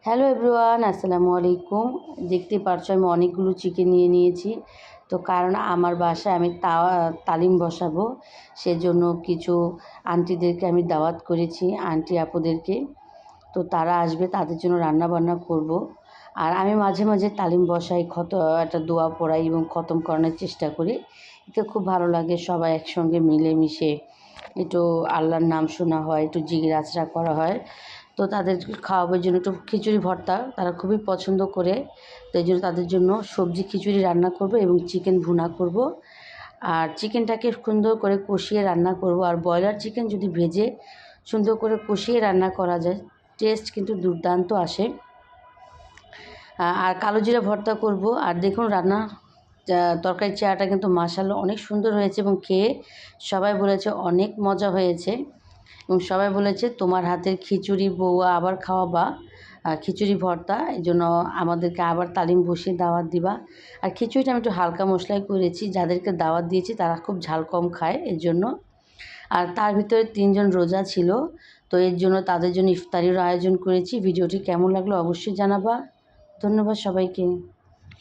Hello everyone, আসসালামু আলাইকুম। দেখতে পাচ্ছ আমি অনেকগুলো চিকেন নিয়ে নিয়েছি। তো কারণ আমার বাসায় আমি তালিম বসাবো, সেজন্য কিছু আন্টিদেরকে আমি দাওয়াত করেছি, আন্টি আপুদেরকে। তো তারা আসবে, তাদের জন্য রান্না বান্না করব। আর আমি মাঝে মাঝে তালিম বসাই, একটা দোয়া পড়াই এবং খতম করানোর চেষ্টা করি। এতে খুব ভালো লাগে, সবাই একসঙ্গে মিলেমিশে একটু আল্লাহর নাম শোনা হয়, একটু জিকির আজরা করা হয়। তো তাদেরকে খাওয়াবার জন্য একটু খিচুড়ি ভর্তা তারা খুবই পছন্দ করে। তো এই জন্য তাদের জন্য সবজি খিচুড়ি রান্না করব এবং চিকেন ভুনা করব। আর চিকেনটাকে সুন্দর করে কষিয়ে রান্না করব। আর ব্রয়লার চিকেন যদি ভেজে সুন্দর করে কষিয়ে রান্না করা যায়, টেস্ট কিন্তু দুর্দান্ত আসে। আর কালো জিরা ভর্তা করব। আর দেখুন তরকারির চেহারাটা কিন্তু মাশাআল্লাহ অনেক সুন্দর হয়েছে এবং খেয়ে সবাই বলেছে অনেক মজা হয়েছে। এবং সবাই বলেছে তোমার হাতের খিচুড়ি বৌয়া আবার খাওয়াবা, খিচুড়ি ভর্তা, এই জন্য আমাদেরকে আবার তালিম বসিয়ে দাওয়াত দিবা। আর খিচুড়িটা আমি একটু হালকা মশলায় করেছি, যাদেরকে দাওয়াত দিয়েছি তারা খুব ঝাল কম খায় এর জন্য। আর তার ভিতরে 3 জন রোজা ছিল, তো এর জন্য তাদের জন্য ইফতারিরও আয়োজন করেছি। ভিডিওটি কেমন লাগলো অবশ্যই জানাবা। ধন্যবাদ সবাইকে।